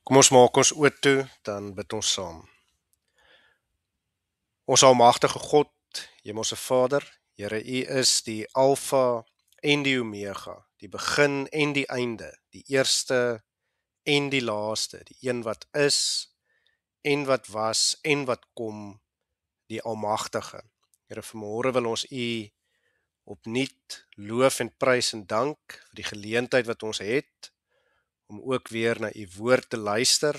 Kom ons maak ons oë toe, dan bid ons saam. Ons almagtige God, Hemelse Vader, Here, U is die Alfa en die Omega, die begin en die einde, die eerste en die laaste, die een wat is en wat was en wat kom, die Almagtige. Here, vanmôre wil ons U opnuut loof en prys en dank vir die geleentheid wat ons het om ook weer na U woord te luister.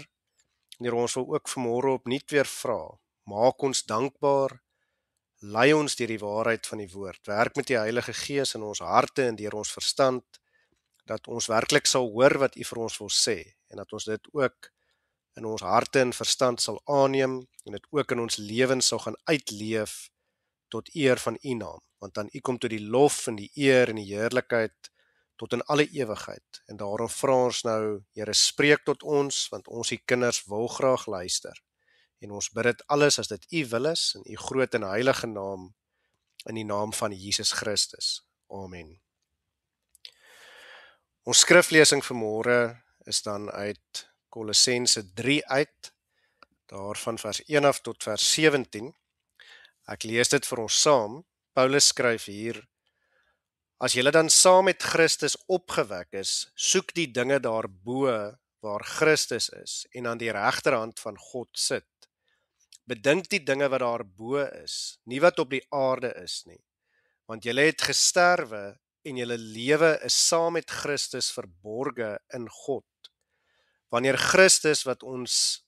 Here, ons wil ook vanmôre opnuut weer vra, maak ons dankbaar, lei ons deur die waarheid van die woord, werk met die Heilige Gees in ons harte en deur ons verstand, dat ons werklik sal hoor wat U vir ons wil sê, en dat ons dit ook in ons harte en verstand sal aanneem, en dit ook in ons lewens sal gaan uitleef, tot eer van U naam, want aan U kom toe die lof en die eer en die heerlikheid, tot in alle ewigheid, en daarom vra ons nou, Here, spreek tot ons, want ons die kinders wil graag luister, en ons bid dit alles as dit U wil is, in U groot en heilige naam, in die naam van Jesus Christus. Amen. Ons skriflesing vanmôre is dan uit Kolossense 3 uit, daarvan vers 1 af tot vers 17. Ek lees dit vir ons saam. Paulus skryf hier: As julle dan saam met Christus opgewek is, soek die dinge daarbo waar Christus is en aan die regterhand van God sit. Bedink die dinge wat daarbo is, nie wat op die aarde is nie, want julle het gesterwe en julle lewe is saam met Christus verborge in God. Wanneer Christus wat ons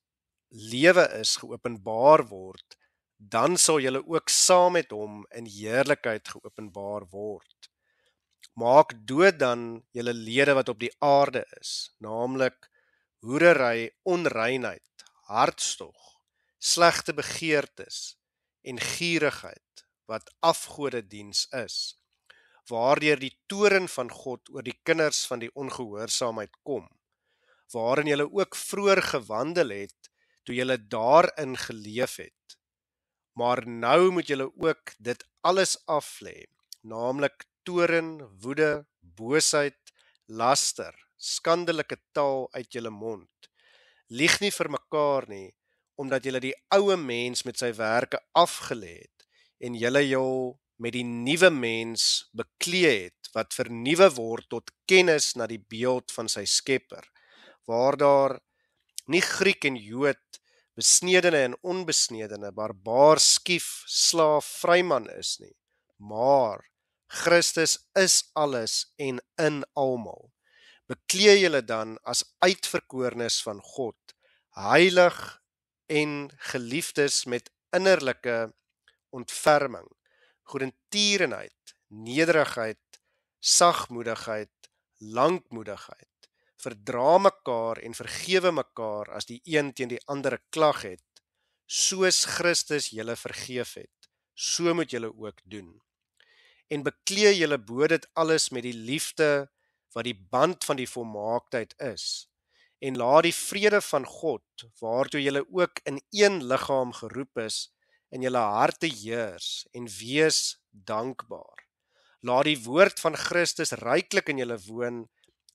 lewe is geopenbaar word, dan sal julle ook saam met hom in heerlikheid geopenbaar word. Maak dood dan julle lede wat op die aarde is, naamlik hoerery, onreinheid, hartstog, slegte begeertes en gierigheid, wat afgodediens is, waardeur die toorn van God oor die kinders van die ongehoorsaamheid kom, waarin julle ook vroeër gewandel het, toe julle daarin geleef het. Maar nou moet julle ook dit alles aflê, naamlik toorn, woede, boosheid, laster, skandelike taal uit julle mond. Lieg nie vir mekaar nie, omdat julle die oue mens met sy werke afgelê het, en julle jul met die nuwe mens beklee het, wat vernuwe word tot kennis na die beeld van sy Skepper, waar daar nie Griek en Jood, besnedene en onbesnedene, barbaar, skief, slaaf, vryman is nie, maar Christus is alles en in almal. Beklee julle dan as uitverkorenes van God, heilig en geliefdes met innerlike ontferming, goedertierenheid, nederigheid, sagmoedigheid, lankmoedigheid. Verdra mekaar en vergewe mekaar as die een teen die ander klag het, soos Christus julle vergeef het, so moet julle ook doen. En beklee julle bo dit alles met die liefde wat die band van die volmaaktheid is, en laat die vrede van God, waartoe julle ook in een liggaam geroep is, in julle harte heers, en wees dankbaar. Laat die woord van Christus ryklik in julle woon,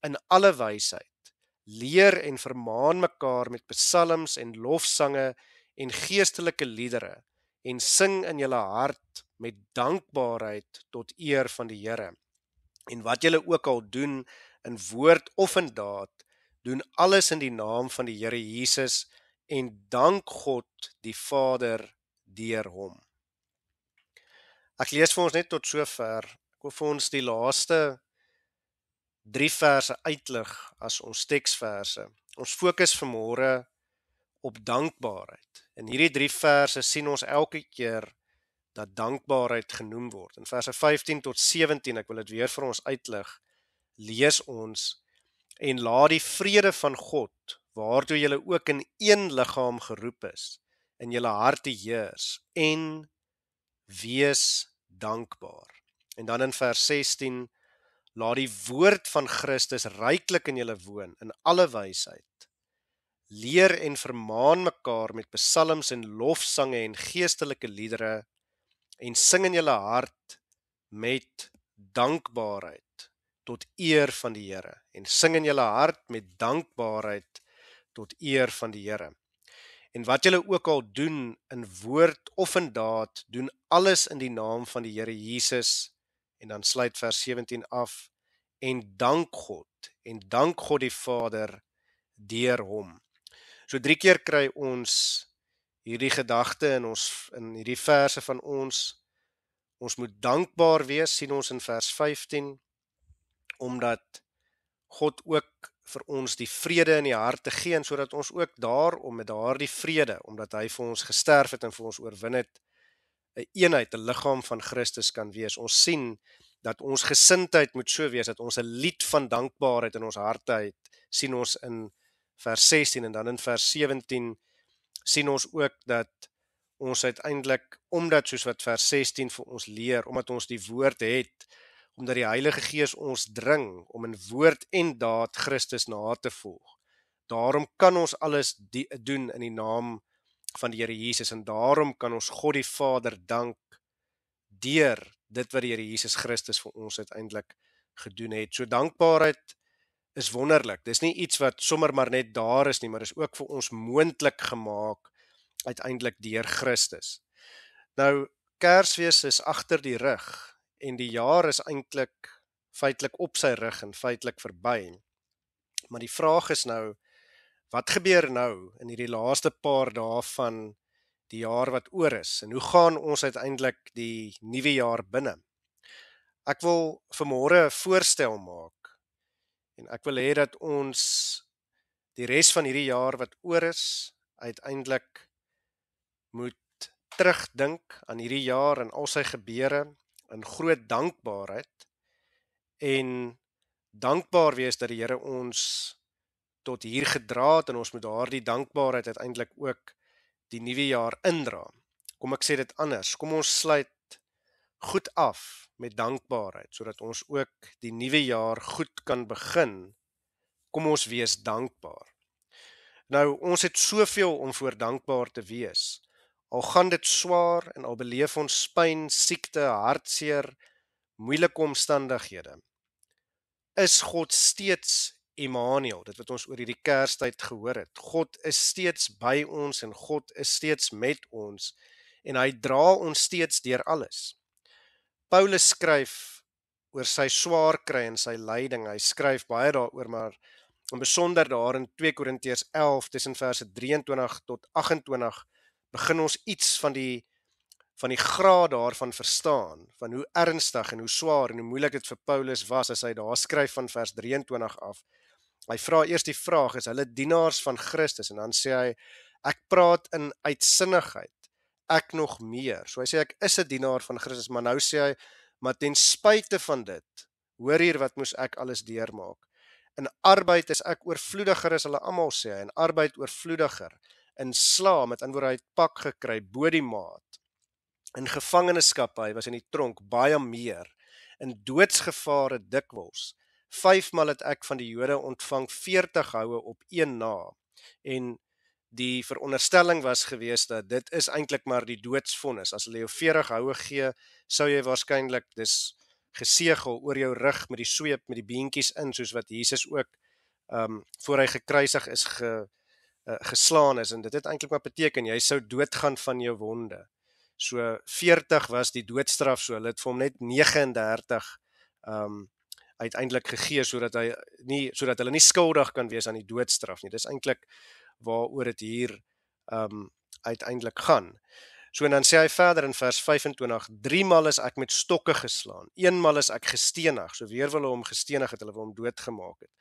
in alle wysheid. Leer en vermaan mekaar met psalms en lofsange en geestelike liedere, en sing in julle hart met dankbaarheid tot eer van die Here. En wat julle ook al doen, in woord of in daad, doen alles in die naam van die Here Jesus, en dank God die Vader deur hom. Ek lees vir ons net tot sover. Ek wil vir ons die laaste 3 verse uitlig as ons teksverse. Ons fokus vanmôre op dankbaarheid. In hierdie 3 verse sien ons elke keer dat dankbaarheid genoem word. In verse 15 tot 17, ek wil dit weer vir ons uitlig, lees ons: En laat die vrede van God, waartoe julle ook in een liggaam geroep is, in julle harte heers, en wees dankbaar. En dan in vers 16, laat die woord van Christus ryklik in julle woon, in alle wysheid. Leer en vermaan mekaar met psalms en lofsange en geestelike liedere, en sing in julle hart met dankbaarheid tot eer van die Here. En sing in julle hart met dankbaarheid tot eer van die Here. En wat julle ook al doen in woord of in daad, doen alles in die naam van die Here Jesus. En dan sluit vers 17 af, en dank God die Vader deur hom. So 3 keer kry ons hierdie gedagte in hierdie verse van ons moet dankbaar wees, sien ons in vers 15, omdat God ook vir ons die vrede in die hart te gee, en sodat ons ook daarom met daardie vrede, omdat hy vir ons gesterf het en vir ons oorwin het, 'n eenheid, 'n liggaam van Christus kan wees. Ons sien dat ons gesindheid moet so wees, dat ons 'n lied van dankbaarheid in ons harte het, sien ons in vers 16, en dan in vers 17 sien ons ook dat ons uiteindelik, omdat soos wat vers 16 vir ons leer, omdat ons die woord het, omdat die Heilige Gees ons dring om in woord en daad Christus na te volg. Daarom kan ons alles doen in die naam van die Here Jesus, en daarom kan ons God die Vader dank deur dit wat die Here Jesus Christus vir ons uiteindelik gedoen het. So dankbaarheid is wonderlik. Dis nie iets wat sommer maar net daar is nie, maar is ook vir ons moontlik gemaak uiteindelik deur Christus. Nou, Kersfees is agter die rug, en die jaar is eintlik feitelik op sy rug en feitelik verby. Maar die vraag is nou, wat gebeur nou in hierdie laaste paar dae van die jaar wat oor is, en hoe gaan ons uiteindelik die nuwe jaar binne? Ek wil vanmôre 'n voorstel maak, en ek wil hê dat ons die res van hierdie jaar wat oor is, uiteindelik moet terugdink aan hierdie jaar en al sy gebeure in groot dankbaarheid, en dankbaar wees dat die Here ons tot hier gedra het, en ons moet daardie dankbaarheid uiteindelik ook die nuwe jaar indra. Kom ek sê dit anders, kom ons sluit goed af met dankbaarheid, sodat ons ook die nuwe jaar goed kan begin. Kom ons wees dankbaar. Nou, ons het soveel om voor dankbaar te wees. Al gaan dit swaar en al beleef ons pyn, siekte, hartseer, moeilike omstandighede, is God steeds Immanuel, dit wat ons oor hierdie Kerstyd gehoor het. God is steeds by ons, en God is steeds met ons, en hy dra ons steeds deur alles. Paulus skryf oor sy swaar kry en sy lyding. Hy skryf baie daaroor, maar in besonder daar in 2 Korintiërs 11 tussen verse 23 tot 28 begin ons iets van die graad daarvan verstaan, van hoe ernstig en hoe swaar en hoe moeilik dit vir Paulus was as hy daar skryf van vers 23 af. Hy vra eers die vraag, is hulle dienaars van Christus? En dan sê hy, ek praat in uitsinnigheid, ek nog meer. So hy sê, ek is 'n dienaar van Christus, maar nou sê hy, maar ten spyte van dit, hoor hier wat moes ek alles deurmaak. In arbeid is ek oorvloediger as hulle almal, sê hy, in arbeid oorvloediger, in sla, met ander woorde, hy het pak gekry, bo die maat, in gevangenskap, hy was in die tronk, baie meer, in doodsgevare dikwels, 5 maal het ek van die Jode ontvang 40 houe op 1 na, en die veronderstelling was gewees dat dit is eintlik maar die doodsvonnis. As hulle jou 40 houe gee, sou jy waarskynlik dis gesegel oor jou rug met die sweep, met die beentjies in, soos wat Jesus ook voor hy gekruisig is geslaan is, en dit het eintlik maar beteken, jy sou doodgaan van jou wonde. So 40 was die doodstraf, so hulle het vir hom net 39 uiteindelik gegee, sodat hulle nie skuldig kan wees aan die doodstraf nie. Dis eintlik waaroor dit hier uiteindelik gaan. So en dan sê hy verder in vers 25, 3 maal is ek met stokke geslaan, 1 maal is ek gestenig, so weer wil hulle hom gestenig het, hulle wil hom doodgemaak het.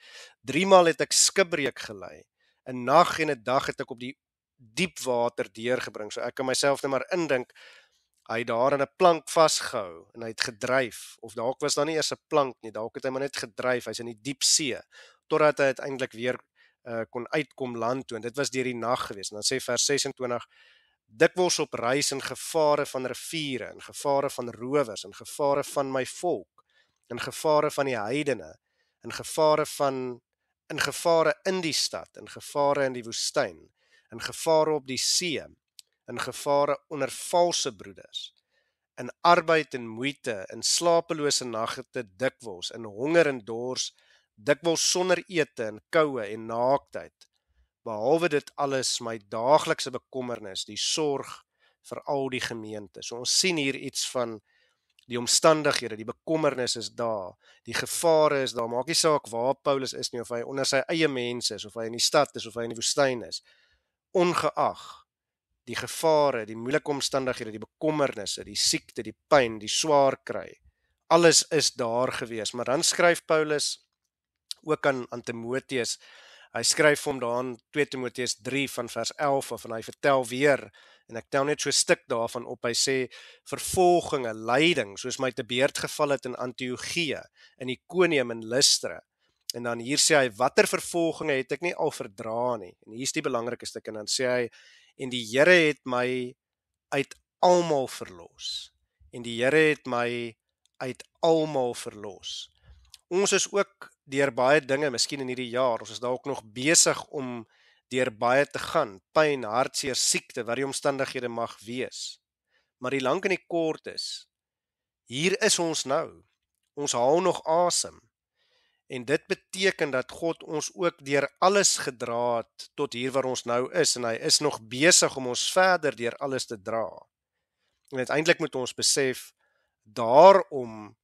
3 maal het ek skipbreek gelei, 'n nag en 'n dag het ek op die diep water deurgebring, so ek kan myself net maar indink, hy het daar in 'n plank vasgehou, en hy het gedryf, of dalk was daar nie eers 'n plank nie, dalk het hy maar net gedryf, hy's in die diep see, totdat hy uiteindelik weer kon uitkom land toe, en dit was deur die nag gewees. En dan sê vers 26, dikwels op reis in gevare van riviere, in gevare van rowers, in gevare van my volk, in gevare van die heidene, in gevare in die stad, in gevare in die woestyn, in gevare op die see, in gevare onder valse broeders, in arbeid en moeite, in slapelose nagte dikwels, in honger en dors, dikwels sonder ete en koue en naaktheid. behalwe dit alles my daaglikse bekommernis, die sorg vir al die gemeente. So ons sien hier iets van die omstandighede, die bekommernis is daar, die gevare is daar, maak nie saak waar Paulus is nie, of hy onder sy eie mense is, of hy in die stad is, of hy in die woestyn is, ongeag die gevare, die moeilike omstandighede, die bekommernisse, die siekte, die pyn, die swaar kry, alles is daar gewees. Maar dan skryf Paulus ook aan Timoteus, hy skryf vir hom daar in 2 Timoteus 3 van vers 11 af, en hy vertel weer, en ek tel net so 'n stuk daarvan op, hy sê, vervolginge, lyding, soos my te beurt geval het in Antiochia, in Iconium en Lystra, en dan hier sê hy, watter vervolginge het ek nie al verdra nie, en hier is die belangrike stuk, en dan sê hy, en die Here het my uit almal verlos, en die Here het my uit almal verlos. Ons is ook deur baie dinge, miskien in hierdie jaar, ons is dalk nog besig om deur baie te gaan, pyn, hartseer, siekte, wat die omstandighede mag wees. Maar die lank en die kort is, hier is ons nou, ons haal nog asem, en dit beteken dat God ons ook deur alles gedra het, tot hier waar ons nou is, en hy is nog besig om ons verder deur alles te dra. En uiteindelik moet ons besef, daarom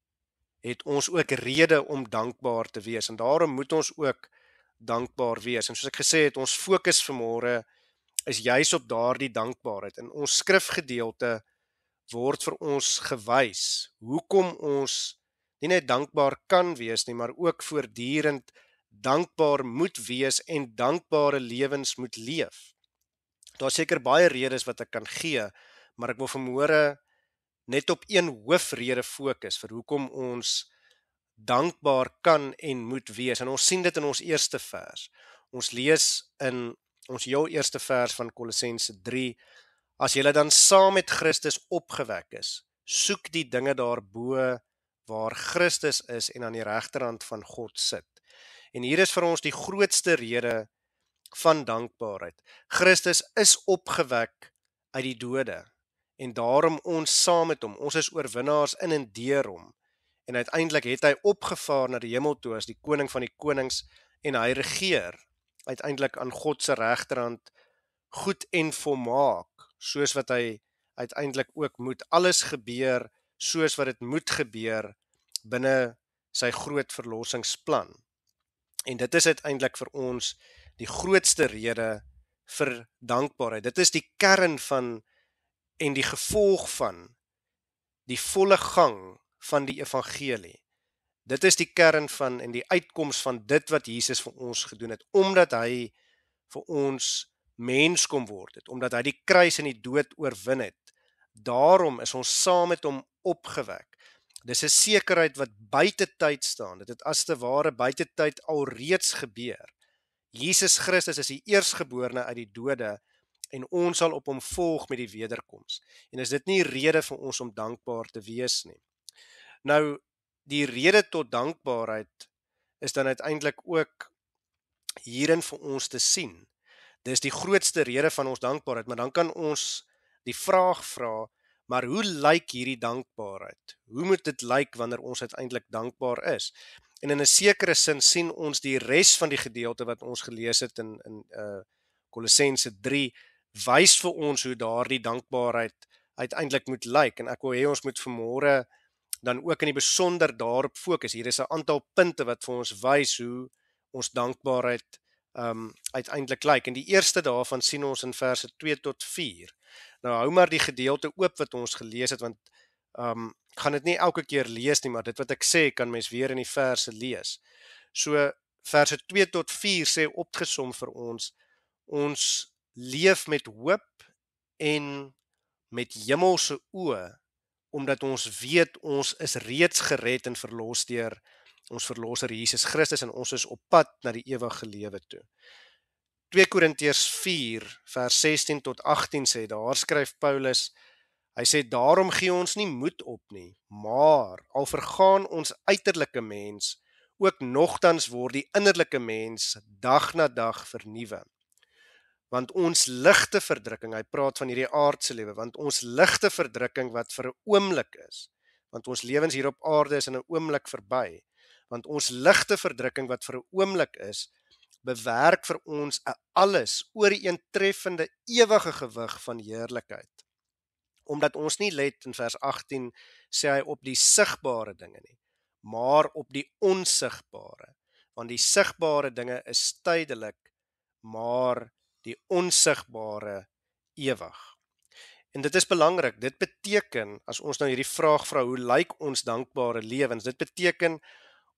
het ons ook rede om dankbaar te wees, en daarom moet ons ook dankbaar wees, en soos ek gesê het, ons fokus vanmôre is juis op daardie dankbaarheid, en ons skrifgedeelte word vir ons gewys, hoekom ons nie net dankbaar kan wees nie, maar ook voortdurend dankbaar moet wees en dankbare lewens moet leef. Daar is seker baie redes wat ek kan gee, maar ek wil vanmôre net op een hoofrede fokus vir hoekom ons dankbaar kan en moet wees. En ons sien dit in ons eerste vers. Ons lees in ons heel eerste vers van Kolossense 3, as julle dan saam met Christus opgewek is, soek die dinge daarbo waar Christus is en aan die regterhand van God sit. En hier is vir ons die grootste rede van dankbaarheid. Christus is opgewek uit die dode, en daarom ons saam met hom, ons is oorwinnaars in en deur hom, en uiteindelik het hy opgevaar na die hemel toe as die koning van die konings, en hy regeer uiteindelik aan God se regterhand goed en volmaak, soos wat hy uiteindelik ook moet. Alles gebeur soos wat dit moet gebeur binne sy groot verlossingsplan. En dit is uiteindelik vir ons die grootste rede vir dankbaarheid. Dit is die kern van en die gevolg van die volle gang van die evangelie. Dit is die kern van en die uitkoms van dit wat Jesus vir ons gedoen het, omdat hy vir ons mens kom word het, omdat hy die kruis en die dood oorwin het. Daarom is ons saam met hom opgewek. Dis 'n sekerheid wat buite tyd staan. Dit het as te ware buite tyd alreeds gebeur. Jesus Christus is die eerstgeborene uit die dode, en ons sal op hom volg met die wederkoms. En is dit nie rede vir ons om dankbaar te wees nie? Nou, die rede tot dankbaarheid is dan uiteindelik ook hierin vir ons te sien. Dis die grootste rede van ons dankbaarheid, maar dan kan ons die vraag vra, maar hoe lyk hierdie dankbaarheid? Hoe moet dit lyk wanneer ons uiteindelik dankbaar is? En in 'n sekere sin sien ons die res van die gedeelte wat ons gelees het in Kolossense 3, wys vir ons hoe daardie dankbaarheid uiteindelik moet lyk, en ek wil hê ons moet vanmôre dan ook in die besonder daarop fokus. Hier is 'n aantal punte wat vir ons wys hoe ons dankbaarheid uiteindelik lyk, en die eerste daarvan sien ons in verse 2 tot 4. Nou hou maar die gedeelte oop wat ons gelees het, want gaan dit nie elke keer lees nie, maar dit wat ek sê, kan mens weer in die verse lees. So verse 2 tot 4 sê opgesom vir ons leef met hoop en met hemelse oë, omdat ons weet ons is reeds gered en verlos deur ons verlosser Jesus Christus, en ons is op pad na die ewige lewe toe. 2 Korintiërs 4 vers 16 tot 18 sê, daar skryf Paulus, hy sê, daarom gee ons nie moed op nie, maar al vergaan ons uiterlike mens, ook nogtans word die innerlike mens dag na dag vernuwe. Want ons ligte verdrukking, hy praat van hierdie aardse lewe, want ons ligte verdrukking wat vir 'n oomblik is, want ons lewens hier op aarde is in 'n oomblik verby, want ons ligte verdrukking wat vir 'n oomblik is, bewerk vir ons 'n alles ooreentreffende ewige gewig van heerlikheid. Omdat ons nie let in vers 18 sê hy op die sigbare dinge nie, maar op die onsigbare. Want die sigbare dinge is tydelik, maar die onsigbare ewig. En dit is belangrik, dit beteken, as ons nou hierdie vraag vra, hoe lyk ons dankbare lewens? Dit beteken,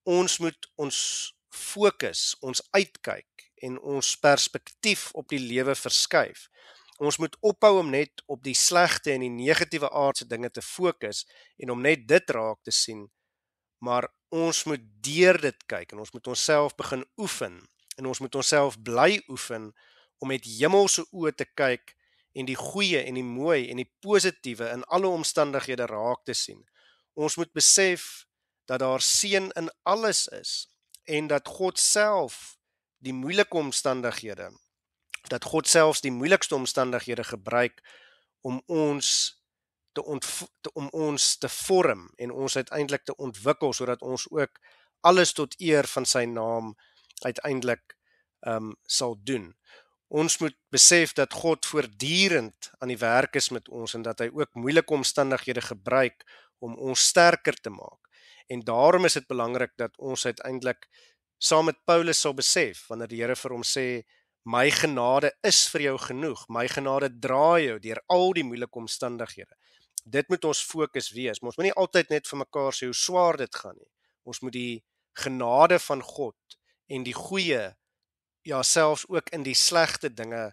ons moet ons fokus, ons uitkyk en ons perspektief op die lewe verskuif. Ons moet ophou om net op die slegte en die negatiewe aardse dinge te fokus en om net dit raak te sien, maar ons moet deur dit kyk en ons moet onsself begin oefen en ons moet onsself bly oefen om met hemelse oë te kyk en die goeie en die mooi en die positiewe in alle omstandighede raak te sien. Ons moet besef dat daar seën in alles is en dat God self die moeilike omstandighede, dat God selfs die moeilikste omstandighede gebruik om ons te vorm en ons uiteindelik te ontwikkel, sodat ons ook alles tot eer van sy naam uiteindelik sal doen. Ons moet besef dat God voortdurend aan die werk is met ons en dat hy ook moeilike omstandighede gebruik om ons sterker te maak. En daarom is dit belangrik dat ons uiteindelik saam met Paulus sal besef, wanneer die Here vir hom sê, my genade is vir jou genoeg, my genade dra jou deur al die moeilike omstandighede. Dit moet ons fokus wees, maar ons moet nie altyd net vir mekaar sê hoe swaar dit gaan nie. Ons moet die genade van God en die goeie, ja selfs ook in die slegte dinge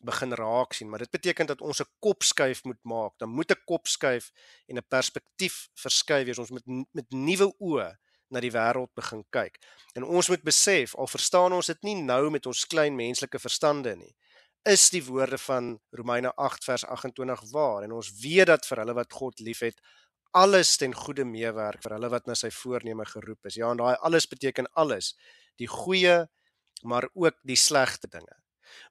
begin raak sien, maar dit beteken dat ons 'n kopskuif moet maak. Dan moet 'n kopskuif en 'n perspektief verskuif wees. Ons moet met nuwe oë na die wêreld begin kyk. En ons moet besef, al verstaan ons dit nie nou met ons klein menslike verstande nie, is die woorde van Romeine 8 vers 28 waar, en ons weet dat vir hulle wat God liefhet, alles ten goeie meewerk vir hulle wat na sy voorneme geroep is. Ja, en daai alles beteken alles, die goeie, maar ook die slegte dinge.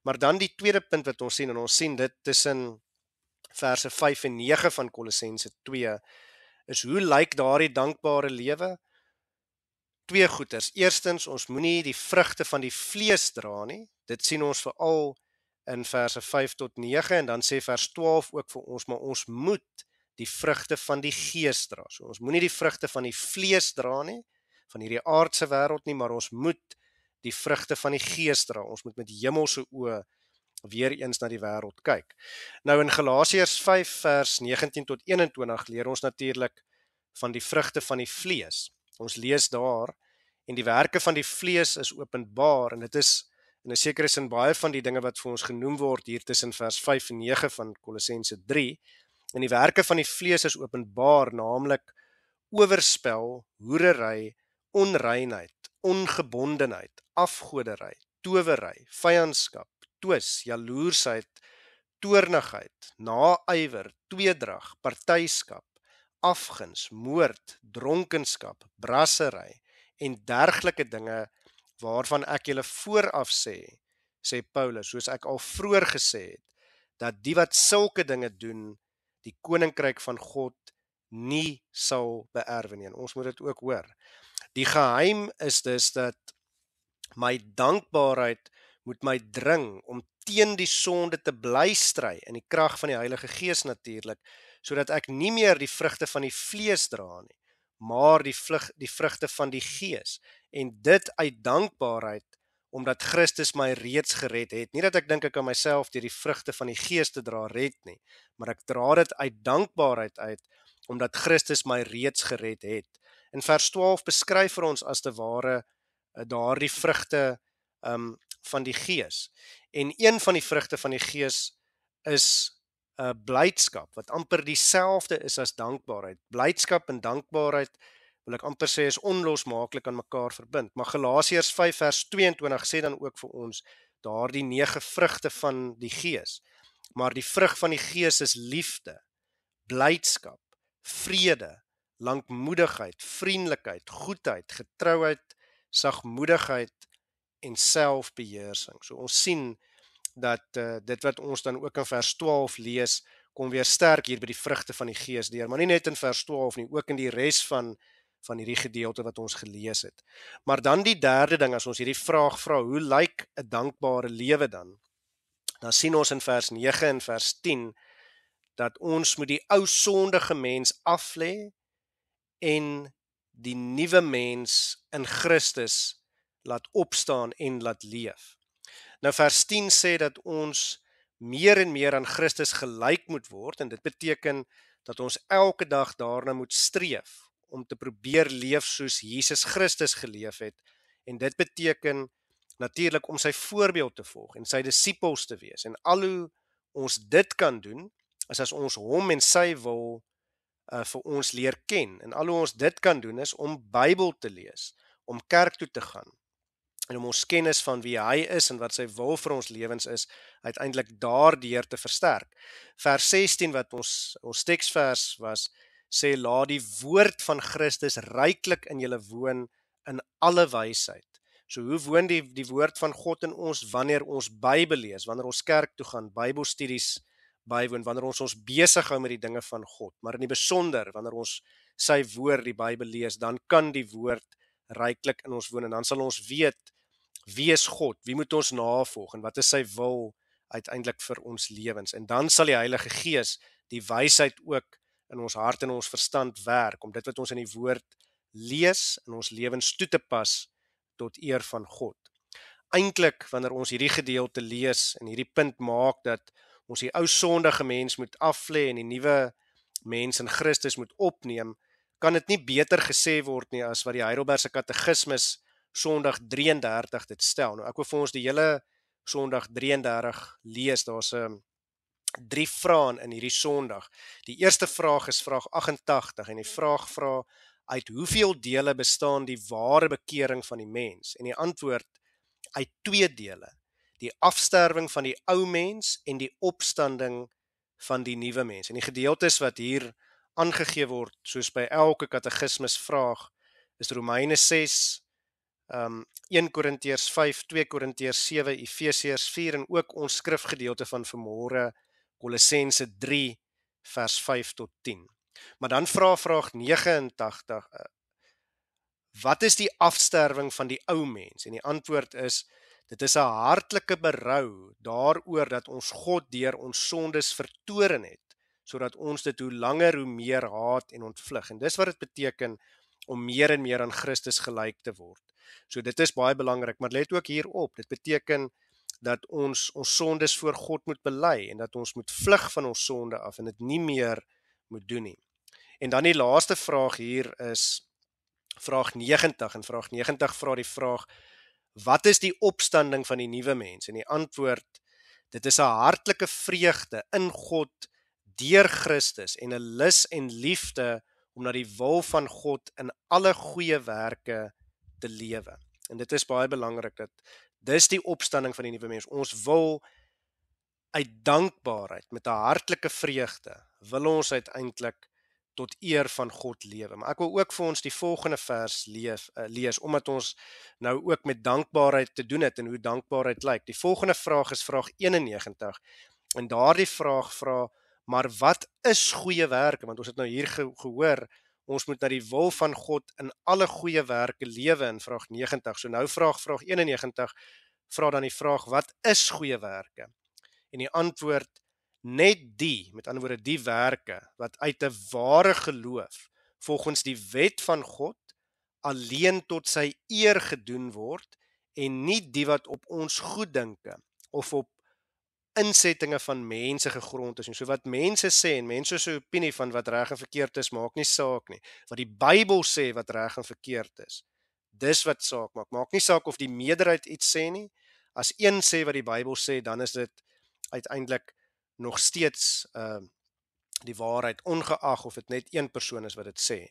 Maar dan die tweede punt wat ons sien, en ons sien dit tussen verse 5 en 9 van Kolossense 2, is hoe lyk daardie dankbare lewe? Twee goeters. Eerstens, ons moenie die vrugte van die vlees dra nie. Dit sien ons veral in verse 5 tot 9, en dan sê vers 12 ook vir ons, maar ons moet die vrugte van die gees dra. So ons moenie die vrugte van die vlees dra nie, van hierdie aardse wêreld nie, maar ons moet die vrugte van die gees dra. Ons moet met hemelse oë weer eens na die wêreld kyk. Nou in Galasiërs 5 vers 19 tot 21 leer ons natuurlik van die vrugte van die vlees. Ons lees daar, en die werke van die vlees is openbaar, en dit is in 'n sekere sin baie van die dinge wat vir ons genoem word hier tussen vers 5 en 9 van Kolossense 3, en die werke van die vlees is openbaar, naamlik oorspel, hoerery, onreinheid, ongebondenheid, afgodery, towery, vyandskap, twis, jaloersheid, toornigheid, naaiwer, tweedrag, partyskap, afguns, moord, dronkenskap, brassery en dergelike dinge waarvan ek julle vooraf sê, sê Paulus, soos ek al vroeër gesê het, dat die wat sulke dinge doen, die koninkryk van God nie sal beerwe nie. En ons moet dit ook hoor. Die geheim is dus dat my dankbaarheid moet my dring om teen die sonde te bly stry in die krag van die Heilige Gees natuurlik, sodat ek nie meer die vrugte van die vlees dra nie, maar die vrugte van die Gees, en dit uit dankbaarheid, omdat Christus my reeds gered het. Nie dat ek dink ek kan myself deur die vrugte van die Gees te dra red nie, maar ek dra dit uit dankbaarheid uit, omdat Christus my reeds gered het. In vers 12 beskryf vir ons as te ware daardie vrugte van die Gees. En een van die vrugte van die Gees is blydskap, wat amper dieselfde is as dankbaarheid. Blydskap en dankbaarheid, wil ek amper sê, is onlosmaaklik aan mekaar verbind. Maar Galasiërs 5 vers 22 sê dan ook vir ons daardie 9 vrugte van die Gees. Maar die vrug van die Gees is liefde, blydskap, vrede, lankmoedigheid, vriendelikheid, goedheid, getrouheid, sagmoedigheid en selfbeheersing. So ons sien dat dit wat ons dan ook in vers 12 lees, kom weer sterk hier by die vrugte van die Gees deur, maar nie net in vers 12 nie, ook in die res van van hierdie gedeelte wat ons gelees het. Maar dan die derde ding, as ons hierdie vraag vra, hoe lyk 'n dankbare lewe dan? Dan sien ons in vers 9 en vers 10 dat ons moet die ou sondige mens aflê en die nuwe mens in Christus laat opstaan en laat leef. Nou vers 10 sê dat ons meer en meer aan Christus gelyk moet word, en dit beteken dat ons elke dag daarna moet streef om te probeer leef soos Jesus Christus geleef het, en dit beteken natuurlik om sy voorbeeld te volg en sy disippels te wees, en al hoe ons dit kan doen, is as ons hom en sy wil vir ons leer ken, en al hoe ons dit kan doen is om Bybel te lees, om kerk toe te gaan, en om ons kennis van wie hy is en wat sy wil vir ons lewens is, uiteindelik daardeur te versterk. Vers 16 wat ons teksvers was, sê laat die woord van Christus ryklik in julle woon in alle wysheid. So hoe woon die woord van God in ons? Wanneer ons Bybel lees, wanneer ons kerk toe gaan, Bybelstudies bywoon, wanneer ons besig hou met die dinge van God, maar in die besonder, wanneer ons sy woord, die Bybel lees, dan kan die woord ryklik in ons woon, en dan sal ons weet, wie is God, wie moet ons navolg, en wat is sy wil uiteindelik vir ons lewens, en dan sal die Heilige Gees die wysheid ook in ons hart en ons verstand werk, om dit wat ons in die woord lees, in ons lewens toe te pas, tot eer van God. Eintlik, wanneer ons hierdie gedeelte lees, en hierdie punt maak, dat ons die ou sondige mens moet aflê, en die nuwe mens in Christus moet opneem, kan dit nie beter gesê word nie, as wat die Heidelbergse Katekismus Sondag 33 dit stel. Nou, ek wil vir ons die hele Sondag 33 lees, daar's 3 vrae in hierdie Sondag. Die eerste vraag is vraag 88, en die vraag vra, uit hoeveel dele bestaan die ware bekering van die mens? En die antwoord, uit 2 dele. Die afsterwing van die ou mens en die opstanding van die nuwe mens. En die gedeeltes wat hier aangegee word, soos by elke katekismus vraag, is Romeine 6, 1 Korintiërs 5, 2 Korintiërs 7, Efesiërs 4, en ook ons skrifgedeelte van vanmôre, Kolossense 3, vers 5 tot 10. Maar dan vraag 89, wat is die afsterwing van die ou mens? En die antwoord is, dit is 'n hartlike berou daaroor dat ons God deur ons sondes vertoren het, sodat ons dit hoe langer hoe meer haat en ontvlug. En dis wat dit beteken om meer en meer aan Christus gelyk te word. So dit is baie belangrik, maar let ook hierop, dit beteken dat ons sondes voor God moet bely, en dat ons moet vlug van ons sonde af, en dit nie meer moet doen nie. En dan die laaste vraag hier is vraag 90, en vraag 90 vra die vraag, wat is die opstanding van die nuwe mens? En die antwoord, dit is 'n hartlike vreugde in God deur Christus, en 'n lus en liefde om na die wil van God in alle goeie werke te lewe. En dit is baie belangrik, dat dis die opstanding van die nuwe mens. Ons wil uit dankbaarheid, met 'n hartlike vreugde, wil ons uiteindelik tot eer van God lewe. Maar ek wil ook vir ons die volgende vers lees, omdat ons nou ook met dankbaarheid te doen het, en hoe dankbaarheid lyk. Die volgende vraag is vraag 91, en daardie vraag vra, maar wat is goeie werke? Want ons het nou hier gehoor, ons moet na die wil van God in alle goeie werke lewe in vraag 90. So nou vraag 91, vra dan die vraag, wat is goeie werke? En die antwoord, net die, met ander woorde die werke, wat uit 'n ware geloof, volgens die wet van God, alleen tot sy eer gedoen word, en nie die wat op ons goeddinke, of op insettinge van mense gegrond is nie. So wat mense sê, en mense se opinie van wat reg en verkeerd is, maak nie saak nie. Wat die Bybel sê wat reg en verkeerd is, dis wat saak maak. Maak nie saak of die meerderheid iets sê nie. As een sê wat die Bybel sê, dan is dit uiteindelik nog steeds die waarheid, ongeag of dit net een persoon is wat dit sê.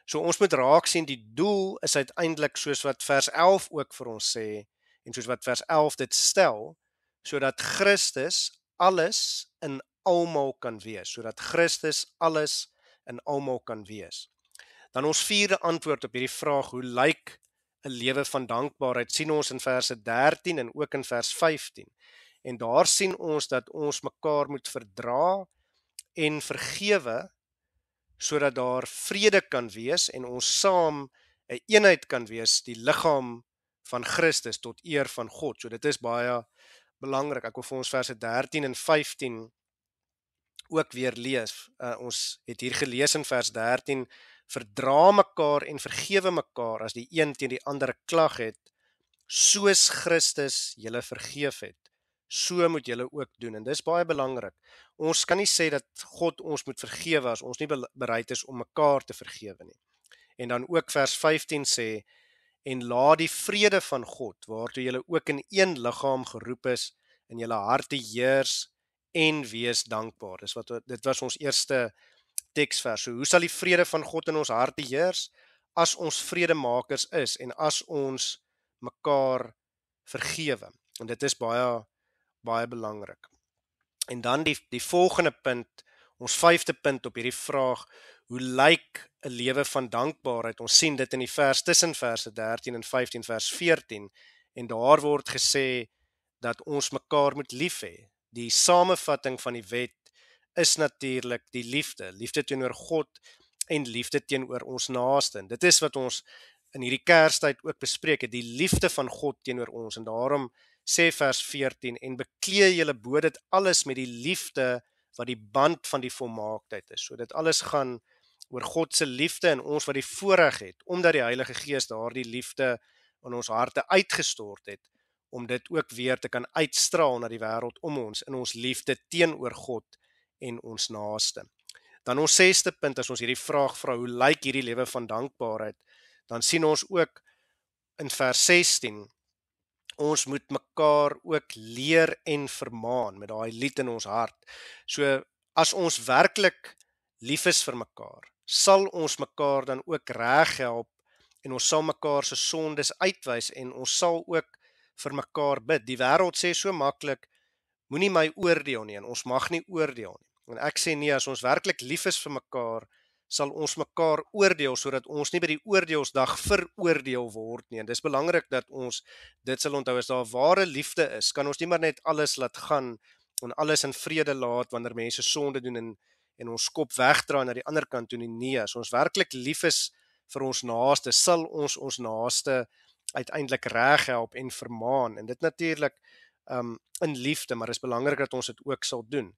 So ons moet raak sien, die doel is uiteindelik soos wat vers 11 ook vir ons sê, en soos wat vers 11 dit stel, sodat Christus alles in almal kan wees, sodat Christus alles in almal kan wees. Dan ons vierde antwoord op hierdie vraag, hoe lyk 'n lewe van dankbaarheid, sien ons in verse 13 en ook in vers 15. En daar sien ons dat ons mekaar moet verdra en vergewe, sodat daar vrede kan wees en ons saam 'n eenheid kan wees, die liggaam van Christus tot eer van God. So dit is baie belangrik. Ek wil vir ons verse 13 en 15 ook weer lees. Ons het hier gelees in vers 13, verdra mekaar en vergewe mekaar as die een teen die ander 'n klag het, soos Christus julle vergeef het. So moet julle ook doen, en dis baie belangrik. Ons kan nie sê dat God ons moet vergewe as ons nie bereid is om mekaar te vergewe nie. En dan ook vers 15 sê, en laat die vrede van God, waartoe julle ook in een liggaam geroep is, in julle harte heers en wees dankbaar. Dit was ons eerste teksvers. So hoe sal die vrede van God in ons harte heers? As ons vredemakers is en as ons mekaar vergewe. En dit is baie belangrik. En dan die volgende punt, ons 5de punt op hierdie vraag, hoe lyk 'n lewe van dankbaarheid? Ons sien dit in die vers tussen verse 13 en 15 vers 14, en daar word gesê dat ons mekaar moet lief hê. Die samevatting van die wet is natuurlik die liefde teenoor God en liefde teenoor ons naaste. Dit is wat ons in hierdie Kerstyd ook bespreek het, die liefde van God teenoor ons, en daarom sê vers 14, en beklee julle bo dit alles met die liefde wat die band van die volmaaktheid is. So dit alles gaan oor God se liefde en ons wat die voorreg het, omdat die Heilige Gees daardie liefde in ons harte uitgestort het, om dit ook weer te kan uitstraal na die wêreld om ons, in ons liefde teenoor God en ons naaste. Dan ons 6de punt, as ons hierdie vraag vra, hoe lyk hierdie lewe van dankbaarheid, dan sien ons ook in vers 16, ons moet mekaar ook leer en vermaan met daai lied in ons hart. So as ons werklik lief is vir mekaar, sal ons mekaar dan ook reg help en ons sal mekaar se sondes uitwys en ons sal ook vir mekaar bid. Die wêreld sê so maklik, moenie my oordeel nie en ons mag nie oordeel nie. En ek sê nee, as ons werklik lief is vir mekaar, sal ons mekaar oordeel sodat ons nie by die oordeelsdag veroordeel word nie. En dis belangrik dat ons dit sal onthou, as daar ware liefde is, kan ons nie maar net alles laat gaan en alles in vrede laat wanneer mense sonde doen en ons kop wegdraai na die ander kant toe nie. Nee, as ons werklik lief is vir ons naaste, sal ons naaste uiteindelik reg help en vermaan. En dit natuurlik in liefde, maar is belangrik dat ons dit ook sal doen.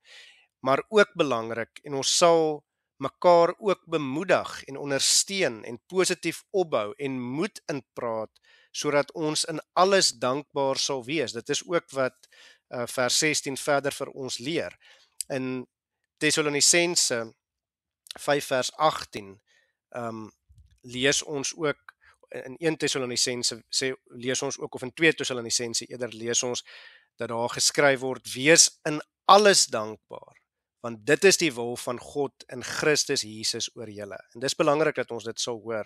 Maar ook belangrik, en ons sal mekaar ook bemoedig en ondersteun en positief opbou en moed inpraat, sodat ons in alles dankbaar sal wees. Dit is ook wat vers 16 verder vir ons leer. In Tessalonisense 5 vers 18 lees ons ook, in 1 Tessalonisense lees ons ook, of in 2 Tessalonisense eerder lees ons, dat daar geskryf word, wees in alles dankbaar, want dit is die wil van God in Christus Jesus oor julle. En dis belangrik dat ons dit sal hoor.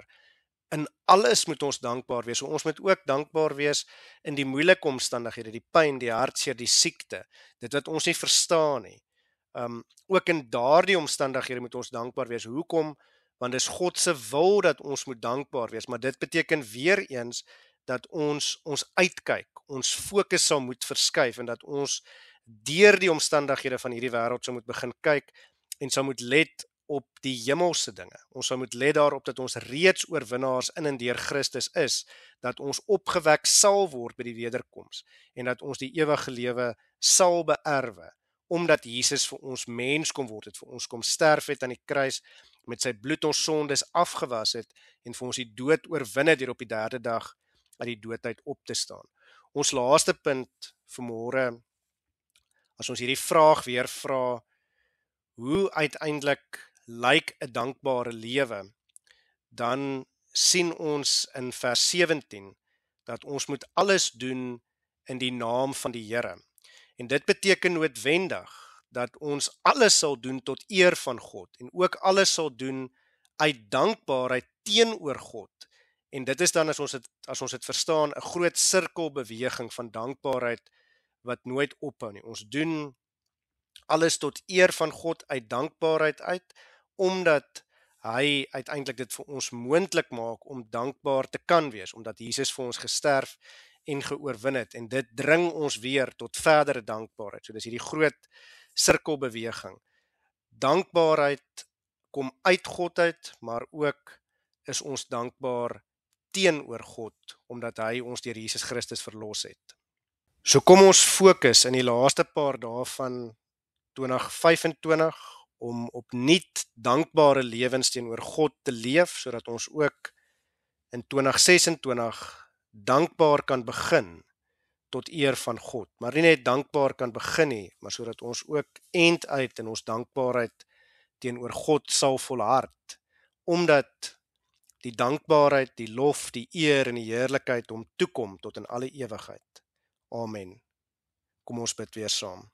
In alles moet ons dankbaar wees. So ons moet ook dankbaar wees in die moeilike omstandighede, die pyn, die hartseer, die siekte, dit wat ons nie verstaan nie. Ook in daardie omstandighede moet ons dankbaar wees. Hoekom? Want dis God se wil dat ons moet dankbaar wees, maar dit beteken weer eens dat ons uitkyk, ons fokus sal moet verskuif en dat ons deur die omstandighede van hierdie wêreld sal moet begin kyk en sal moet let op die hemelse dinge. Ons sal moet let daarop dat ons reeds oorwinnaars in en deur Christus is, dat ons opgewek sal word by die wederkoms en dat ons die ewige lewe sal beerwe, omdat Jesus vir ons mens kom word het, vir ons kom sterf het aan die kruis, met sy bloed ons sondes afgewas het en vir ons die dood oorwin het deur op die 3de dag uit die dood uit op te staan. Ons laaste punt vanmôre, as ons hierdie vraag weer vra, hoe uiteindelik lyk 'n dankbare lewe, dan sien ons in vers 17 dat ons moet alles doen in die naam van die Here. En dit beteken noodwendig dat ons alles sal doen tot eer van God en ook alles sal doen uit dankbaarheid teenoor God. En dit is dan, as ons dit verstaan, 'n groot sirkelbeweging van dankbaarheid wat nooit ophou nie. Ons doen alles tot eer van God uit dankbaarheid uit, omdat hy uiteindelik dit vir ons moontlik maak om dankbaar te kan wees, omdat Jesus vir ons gesterf en geoorwin het, en dit dring ons weer tot verdere dankbaarheid. So dis hierdie groot sirkelbeweging. Dankbaarheid kom uit God uit, maar ook is ons dankbaar teenoor God, omdat hy ons deur Jesus Christus verlos het. So kom ons fokus in die laaste paar dae van 2025 om opnuut dankbare lewens teenoor God te leef, sodat ons ook in 2026 dankbaar kan begin tot eer van God. Maar nie net dankbaar kan begin nie, maar sodat ons ook eind uit in ons dankbaarheid teenoor God sal volhard, omdat die dankbaarheid, die lof, die eer en die heerlikheid hom toekom tot in alle ewigheid. Amen. Kom ons bid weer saam.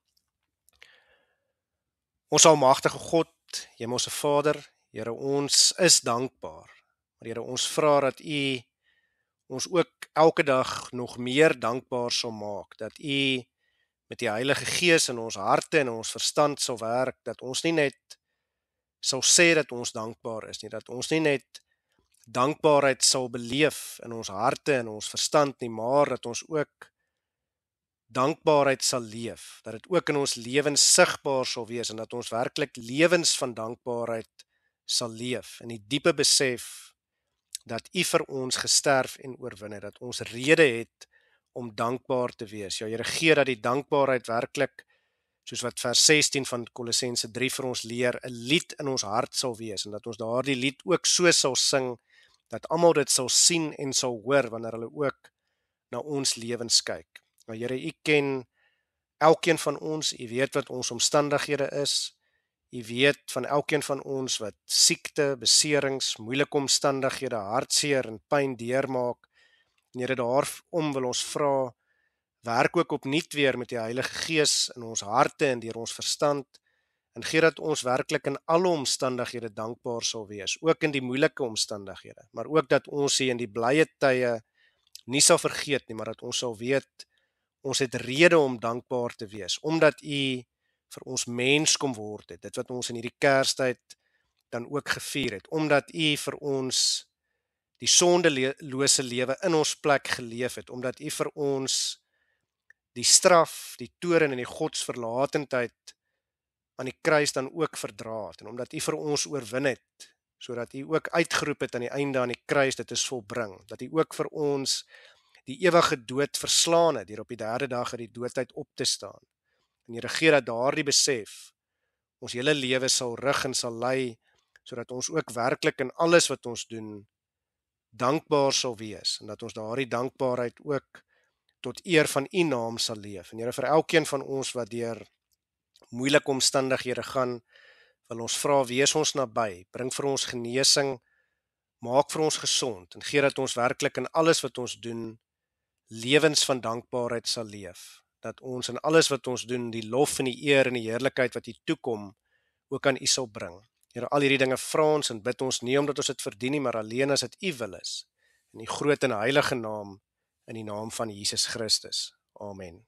Ons almagtige God, Hemelse Vader, Here, ons is dankbaar. Maar Here, ons vra dat U ons ook elke dag nog meer dankbaar sal maak, dat U met die Heilige Gees in ons harte en ons verstand sal werk, dat ons nie net sal sê dat ons dankbaar is nie, dat ons nie net dankbaarheid sal beleef in ons harte en ons verstand nie, maar dat ons ook dankbaarheid sal leef, dat dit ook in ons lewens sigbaar sal wees en dat ons werklik lewens van dankbaarheid sal leef in die diepe besef dat U vir ons gesterf en oorwin het, dat ons rede het om dankbaar te wees. Ja, Here, gee dat die dankbaarheid werklik, soos wat vers 16 van Kolossense 3 vir ons leer, 'n lied in ons hart sal wees en dat ons daardie lied ook so sal sing dat almal dit sal sien en sal hoor wanneer hulle ook na ons lewens kyk. Nou Here, U ken elkeen van ons, U weet wat ons omstandighede is. U weet van elkeen van ons wat siekte, beserings, moeilike omstandighede, hartseer en pyn deurmaak. En Here, daarom wil ons vra, werk ook opnuut weer met die Heilige Gees in ons harte en deur ons verstand, en gee dat ons werklik in alle omstandighede dankbaar sal wees, ook in die moeilike omstandighede, maar ook dat ons hier in die blye tye nie sal vergeet nie, maar dat ons sal weet, ons het rede om dankbaar te wees, omdat U vir ons mens kom word het, dit wat ons in hierdie Kerstyd dan ook gevier het, omdat U vir ons die sondelose lewe in ons plek geleef het, omdat U vir ons die straf, die toorn en die godsverlatendheid aan die kruis dan ook verdra het, en omdat U vir ons oorwin het, sodat U ook uitgeroep het aan die einde aan die kruis, dit is volbring, dat U ook vir ons die ewige dood verslaan het, deur op die derde dag uit die doodheid op te staan. En Here, gee dat daardie besef ons hele lewe sal rig en sal lei, sodat ons ook werklik in alles wat ons doen dankbaar sal wees, en dat ons daardie dankbaarheid ook tot eer van U naam sal leef. En Here, vir elkeen van ons wat deur moeilike omstandighede gaan, wil ons vra, wees ons naby, bring vir ons genesing, maak vir ons gesond, en gee dat ons werklik in alles wat ons doen lewens van dankbaarheid sal leef, dat ons in alles wat ons doen die lof en die eer en die heerlikheid wat U toekom ook aan U sal bring. Here, al hierdie dinge vra ons en bid ons nie omdat ons dit verdien nie, maar alleen as dit U wil is, in die groot en heilige naam, in die naam van Jesus Christus. Amen.